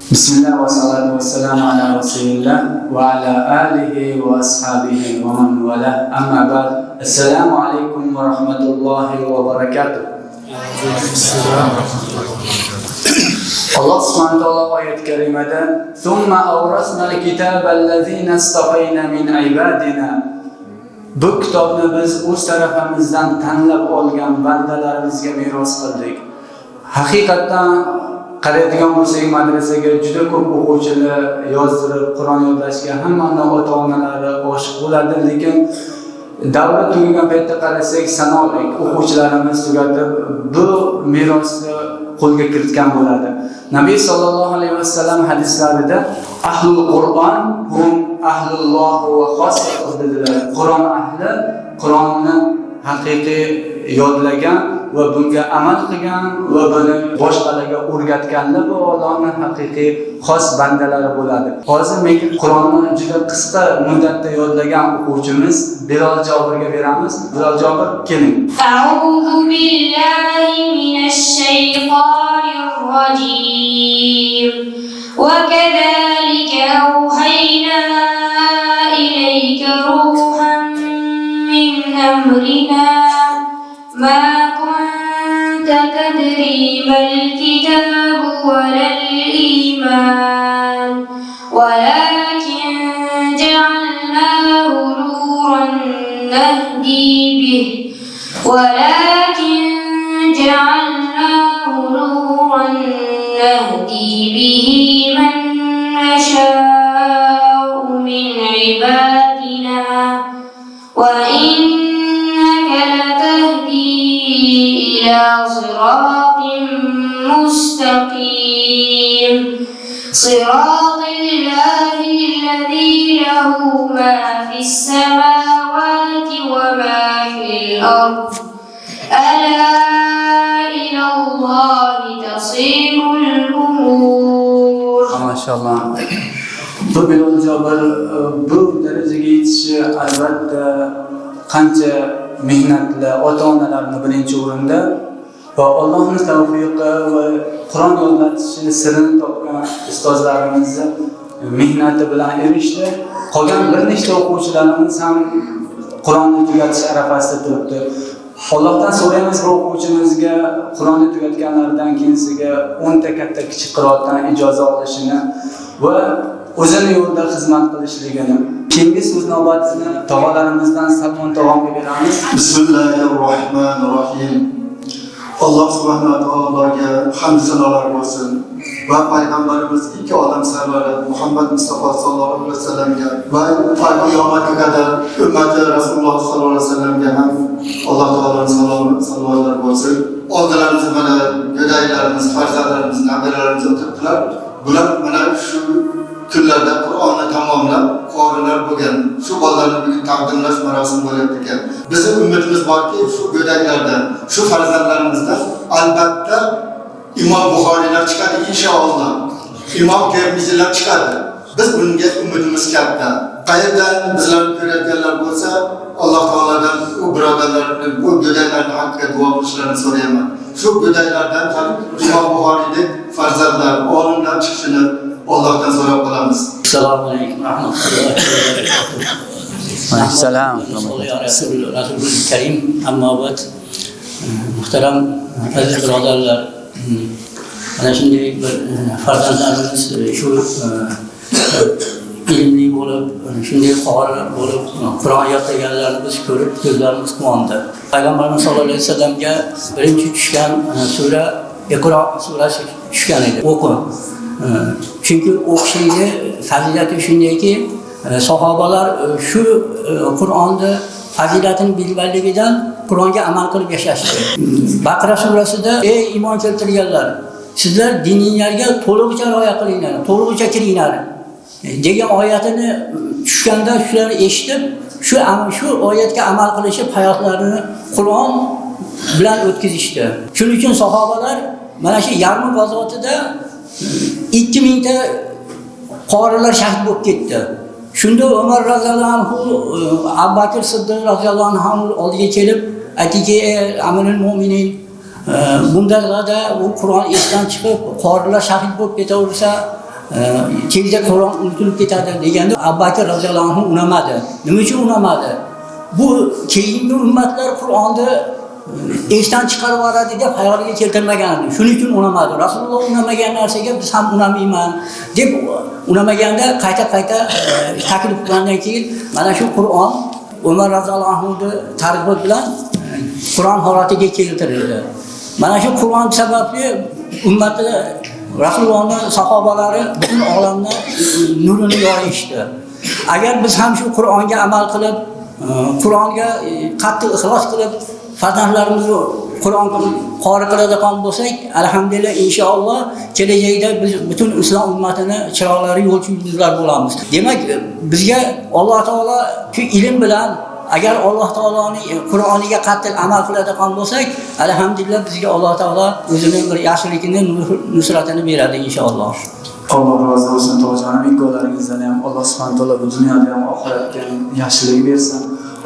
Bismillah va salatu vassalamu ala rasulillah va ala alihi va ashabihi va man wala. Amma ba'd. Assalomu alaykum va rahmatullohi va barakatuh. Allah subhanahu wa ta'ala oyat karimada "Thumma awrasna al-kitaba allazina istafayna min ibadina" Bu kitobni biz o'z tarafimizdan tanlab olgan bandalarimizga meros qildik. Haqiqatan qaraydigan bo'lsak, madrasaga juda ko'p o'quvchilar yozdirib, Qur'on yodlashga hammaning ota-onalari oshiq bo'ladi, lekin davra tugagan paytda qarasak, sanoqli o'quvchilarimiz tugatib, bu merosni qo'lga kiritgan bo'ladi. Nabiy sallallohu alayhi vasallam hadislarida ahlul Qur'on hum ahlulloh va xossatuh dedilar. Qur'on ahli Qur'onni haqiqiy yodlagan va bunga amal qilgan va buni boshqalarga o'rgatganlar bu Allohning haqiqiy xos bandalari bo'ladi. Hozir men Qur'onni juda qisqa muddatda yodlagan o'quvchimiz Bilol Jobirga beramiz. Bilol Jobir, keling. A'udhu billahi minash shaytonir rojim. Wa kadhalika awhayna ilayka ruhan min amrina ma تدري ما الكتاب ولا الإيمان ولكن جعلناه نورا نهدي به من نشاء من عبادنا وإنك لتهدي إلى صراط مستقيم صراط الله الذي له ما في السماوات وما في الأرض ألا إلى الله تصير الأمور. ما شاء الله. Bu Bilol Jobir bu darajaga yetishi albatta qancha mehnatli ota-onalarning birinchi o'rinda va Allohning tavfiqi va Qur'on yodlatishini sirrini topgan ustozlarimizning mehnati bilan erishdi. Qolgan bir nechta o'quvchilarimiz ham Qur'onni tugatish arafasida turibdi. Allohdan so'raymiz bu o'quvchimizga Qur'onni tugatganlaridan keyinsiga 10 ta katta kichik qiroatdan ijozat olishini va o'zini yo'lda xizmat qilishligini. Keyingi so'z navbatini tog'alarimizdan Salmon tog'amga beramiz. Bismillahirrohmanirrohim. Alloh subhanahu va taologa hamd sanolar bo'lsin va payg'ambarimiz ikki odam sarvari Muhammad Mustafa sallallohu alayhi vasallamga va qiyomatga qadar ummati Rasululloh sallallohu alayhi vasallamga ham Alloh taoloning salomlar bo'lsin. Oldilarimizda mana go'daylarimiz, farzandlarimiz, nabiralarimiz o'tiribdilar. Bular mana shu kunlarda Qur'onni tamomlab, qorilar bo'lgan. Shu bolalarni bugun taqdirlash marosimi bo'lyapti ekan. Bizning umidimiz borki, shu go'daklardan, shu farzandlarimizdan albatta Imom Buxoriylar chiqadi inshaalloh. Imom Termiziylar chiqadi. Biz bunga umidimiz katta. Qayerdan bizlarni ko'rayotganlar bo'lsa, Alloh taoladan u birodarlarning, bu go'daklarning haqqiga duo qilishlarini so'rayman. Shu go'daklardan ham Imom Buxoriydek farzandlar, olimlar chiqishini Allohdan so'rab qolamiz. Assalomu alaykum rahmatullohi va barakatuh. Assalom. Rasululloh Karim, amma ba'd. Muhtaram aziz birodarlar, mana shunday bir farzandlarimiz shu ilmli bo'lib, shunday qori bo'lib, Qur'on yodlaganlarni biz ko'rib, ko'zlarimiz quvondi. Payg'ambarimiz sollallohu alayhi vasallamga birinchi tushgan sura Iqro surasi tushgan edi. O'qi. Chunki o'qishning fazilati shundayki, sahobalar shu Qur'onni fazilatini bilganligidan Qur'onga amal qilib yashashdi. Baqara surasida ey iymon keltirganlar, sizlar diningizga to'lig'icha rioya qilinglar, to'lig'icha kiringlar degan oyatini tushganda shular eshitib, shu oyatga amal qilishib hayotlarini Qur'on bilan o'tkazishdi. Shuning uchun sahobalar mana shu Yarmuk g'azotida 2000 ta qorilar shahid bo'lib ketdi. Shunda Umar roziyallohu anhu, Abu Bakr Siddiq roziyallohu anhu oldiga kelib, aytdiki, Amirul Mo'minin, bundalarda u Qur'on esdan chiqib, qorilar shahid bo'lib ketaversa, kelajak Qur'on unutilib ketadi deganda Abu Bakr roziyallohu anhu unamadi. Nima uchun unamadi? Bu keyingi ummatlar Qur'onni esdan chiqarib yuboradi deb xayoliga keltirmagan edi. Shuning uchun unamadi. Rasululloh unamagan narsaga biz ham unamayman deb unamaganda qayta-qayta taklif qilgandan keyin mana shu Qur'on Umar roziyallohu anhuning targ'ib bilan Qur'on holatiga keltirildi. Mana shu Qur'on sababli ummati Rasulullohning sahobalari butun olamda nurini yoyishdi. Agar biz ham shu Qur'onga amal qilib, Qur'onga qattiq ixlos qilib, farzandlarimizni Qur'on qori qiladigan bo'lsak, alhamdulillah inshaalloh kelajakda biz butun islom ummatini chiroqlari yo'lchi yulduzlar bo'lamiz. Demak, bizga Alloh taolo shu ilm bilan agar Alloh taoloning Qur'oniga qattiq amal qiladigan bo'lsak, alhamdulillah bizga Alloh taolo o'zining bir yaxshiligini, nusratini beradi inshaalloh. Alloh rozi bo'lsin to'g'ri imkonlaringizdan ham Alloh subhanahu va taolo bu dunyoda ham oxiratga yaxshilik bersin.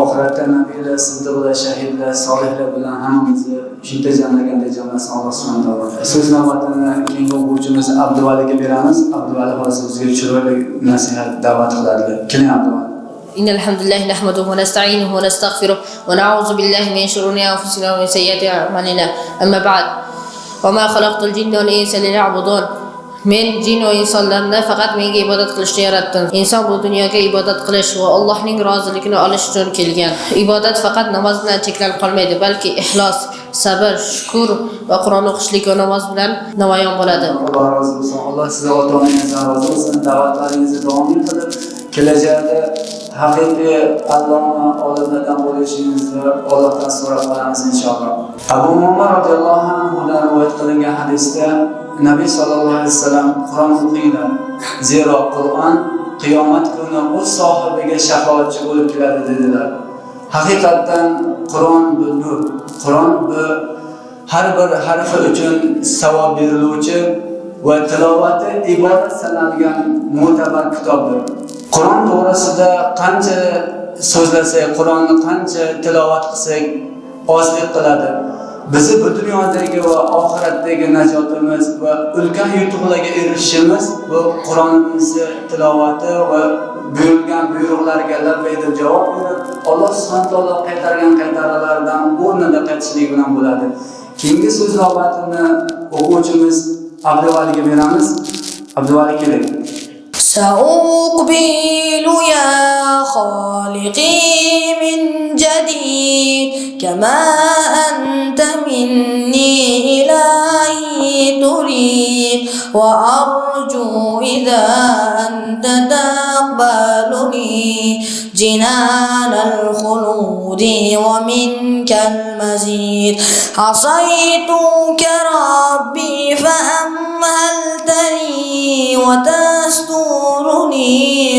Oxiratda nabiylar, siddiqlar, shahidlar, solihlar bilan hammamizni shunday jamlaganda jamlasin Alloh subhanahu va taolo. So'z navbatini keyingi o'quvchimiz Abduvaliga beramiz. Abduvali hozir o'ziga chiroyli nasihat da'vat qiladilar. Keling Abduvali. إن الحمد لله نحمده ونستعينه ونستغفره ونعوذ بالله من شرور أنفسنا ومن سيئات أعمالنا أما بعد وما خلقت الجن والإنس ليعبدون Men jin va insonlarni faqat menga ibodat qilishni yaratdim. Inson bu dunyoga ibodat qilish va Allohning roziligini olish uchun kelgan. Ibodat faqat namoz bilan cheklanib qolmaydi, balki ixlos, sabr, shukr va Qur'on o'qishlik va namoz bilan namoyon bo'ladi. Alloh rozi bo'lsin. Alloh sizga ota-onangizdan rozi bo'lsin. Da'vatlaringizni davom qilib, kelajakda haqiqiy alloma olimlardan bo'lishingizni Allohdan so'rab qolamiz inshaalloh. Abu Muhammad radhiyallohu anhudan rivoyat qilingan hadisda Nabiy sallallohu alayhi vasallam Qur'on o'qinglar. Zero Qur'on qiyomat kuni o'z sohibiga shafoatchi bo'lib keladi dedilar. Haqiqatan Qur'on bu nur. Qur'on bu har bir harfi uchun savob beriluvchi va tilovati ibodat sanalgan mo'tabar kitobdir. Qur'on to'g'risida qancha so'zlasak, Qur'onni qancha tilovat qilsak ozlik qiladi. Bizi bu dunyodagi va oxiratdagi najotimiz va ulkan yutuqlarga erishishimiz bu Qur'onning tilovati va buyurilgan buyruqlarga labbayda javob berib, Alloh subhanahu va taolo qaytargan qaytaralardan o'rnida qaytishlik bilan bo'ladi. Keyingi so'z navbatini o'quvchimiz Abduvaliga beramiz. Abduvali keling. سأقبل يا خالقي من جديد كما أنت مني إلهي تريد وأرجو إذا أنت تقبلني جنان الخلود ومنك المزيد عصيتك ربي فأمهلتني وتسترني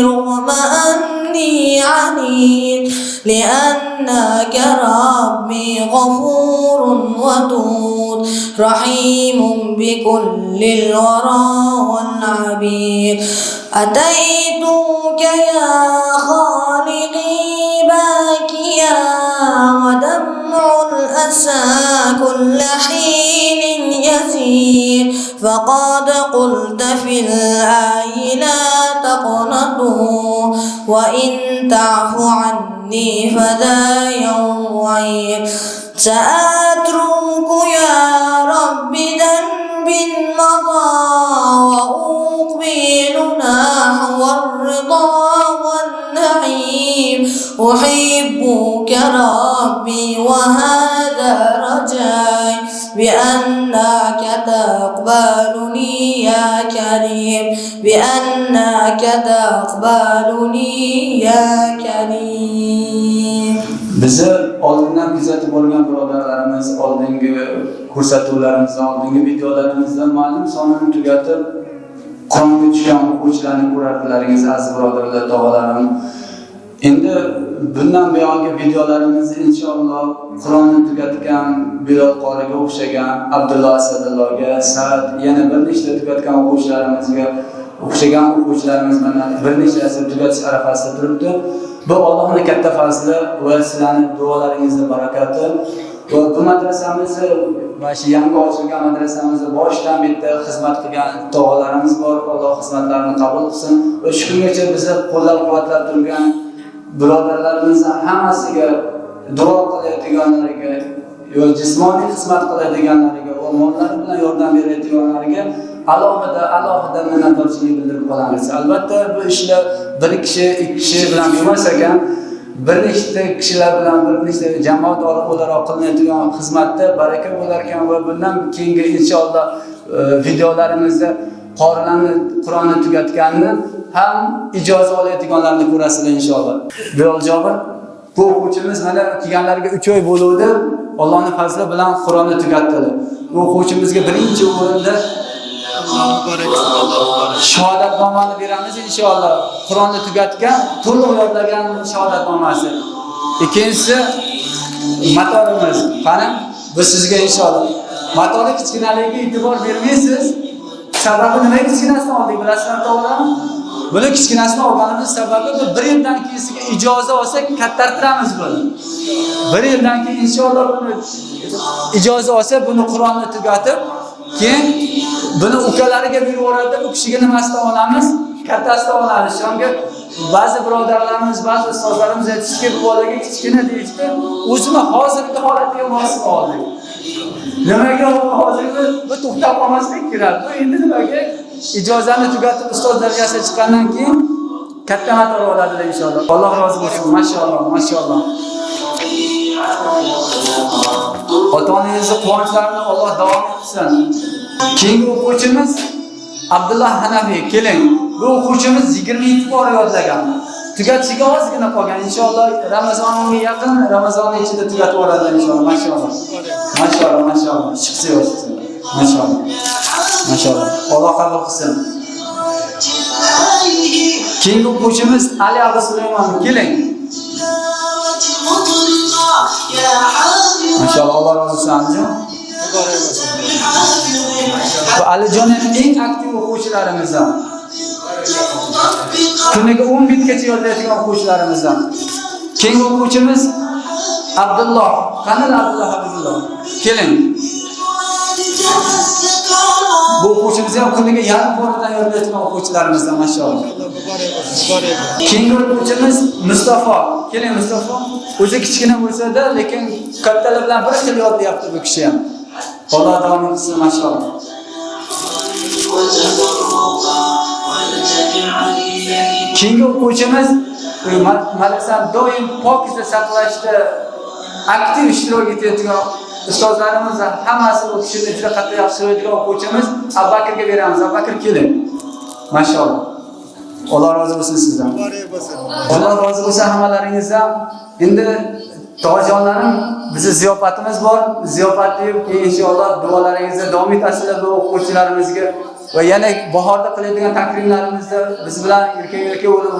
رغم أني عنيد لأنك ربي غفور ودود رحيم بكل الورى والعبيد أتيتك يا خالقي باكيا ودمع الأسى كل حين يزيد فقد قلت في الآي لا تقنطوا وإن تعف عني فذا يوم عيد سأترك يا رب ذنبي مضى وأقبل نحو الرضا والنعيم أحبك ربي وهذا رجاي بأنك تقبلني يا كريم بأنك تقبلني يا كريم. Bizi oldindan kuzatib olgan birodarlarimiz, oldingi ko'rsatuvlarimizdan, oldingi videolarimizdan ma'lum sonini tugatib, Qur'onga tushgan o'quvchilarni ko'rardilaringiz aziz birodarlar, tog'alarim. Endi bundan buyongi videolarimizni inshaalloh Qur'onni tugatgan Bilol qoriga o'xshagan Abdulloh Asadullohga, Sa'd, yana bir nechta tugatgan o'quvchilarimizga o'xshagan o'quvchilarimiz bilan bir nechtasi tugatish arafasida turibdi. Bu Allohning katta fazli va sizlarning duolaringizning barakati. Va bu madrasamiz va shu yangi ochilgan madrasamizda boshidan bitta xizmat qilgan tog'alarimiz bor. Alloh xizmatlarini qabul qilsin. Va shu kungacha bizni qo'llab-quvvatlab turgan birodarlarimizning hammasiga duo qilayotganlarga, yo jismoniy xizmat qiladiganlarga, va mollari bilan yordam berayotganlarga alohida minnatdorchilik bildirib qolamiz. Albatta bu ishlar bir kishi, ikki kishi bilan emas ekan, bir nechta kishilar bilan, bir nechta jamoat o'laroq qilinadigan xizmatda baraka bo'lar ekan va bundan keyingi inshaalloh videolarimizda Qur'onni tugatganini ham ijoza oladiganlarni ko'rasizlar inshaalloh. Bilal Jobir bu o'quvchimiz mana kelganlarga 3 oy bo'ldi. Allohning fazli bilan Qur'onni tugatdilar. Bu o'quvchimizga birinchi o'rinda shahodatnomani beramiz inshaalloh. Qur'onni tugatgan, to'liq yodlagan shahodatnomasi. Ikkinchisi motorimiz. Qani, biz sizga inshaalloh motori kichkinaligiga e'tibor bermaysiz. Sababi nima? Kichkinasini oldik, bilasizlar to'g'rimi? Buni kichkinasini olganimiz sababi bu 1 yildan keyingiga ijoza olsak kattartiramiz buni. 1 yildan keyin inshaalloh buni ijoza olsa buni Qur'onni tugatib, keyin buni ukalariga berib yuboradi. Bu kishiga nimasini olamiz? Kattasini olamiz. Shunga ba'zi birodarlarimiz, ba'zi ustozlarimiz aytishki, bu bolaga kichkina deyishdi. O'zini hozirgi holatiga mos oldik. Nimaga hozirgi bu to'xtab qolmaslik kerak. Bu endi nimaga ijozani tugatib ustoz darajasiga chiqqandan keyin katta motor oladilar inshaalloh. Alloh rozi bo'lsin. Mashalloh, mashalloh. Ota-onangizni quvonchlarini Alloh davom etsin. Keyingi o'quvchimiz Abdullah Hanafiy, keling. Bu o'quvchimiz 27 bor yodlagan. Tugatishiga ozgina qolgan. Inshaalloh Ramazonga yaqin, Ramazonning ichida tugatib oladi inshaalloh. Mashalloh. Mashalloh, mashalloh. Chiqsa yo'qsa. Mashalloh. Mashalloh. Alloh qabul qilsin. Keyingi o'quvchimiz Ali Abu Sulaymon, keling. Mashalloh, Alloh rozi bo'lsin. Bu Alijonning eng aktiv o'quvchilarimizdan. Kuniga 10 bitgacha yodlaydigan o'quvchilarimizdan. Keyingi o'quvchimiz Abdulloh. Qanday Abdulloh Habibulloh? Keling. Bu o'quvchimiz ham kuniga yarim boridan yodlaydigan o'quvchilarimizdan mashalloh. Keyingi o'quvchimiz Mustafa. Keling Mustafa. O'zi kichkina bo'lsa-da, lekin kattalar bilan bir xil yodlayapti bu kishi ham. Alloh davom etsin mashalloh. Keyingi o'quvchimiz madrasam doim pokizda saqlashda aktiv ishtirok etayotgan ustozlarimiz hammasi bu kishini juda qattiq yaxshi ko'radigan o'quvchimiz Abubakirga beramiz. Abubakir keling. Mashalloh. Alloh rozi bo'lsin sizdan. Alloh rozi bo'lsin hammalaringizdan. Endi to'g'ajonlarim, bizning ziyofatimiz bor. Ziyofatni keyin inshaalloh duolaringizda davom etasizlar bu o'quvchilarimizga. Va yana bahorda qiladigan takrimlarimizda biz bilan erkak bo'lib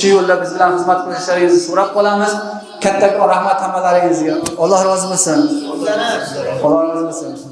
shu yo'lda biz bilan xizmat qilishlaringizni so'rab qolamiz. Katta rahmat hammalaringizga. Alloh rozi bo'lsin. Alloh rozi bo'lsin.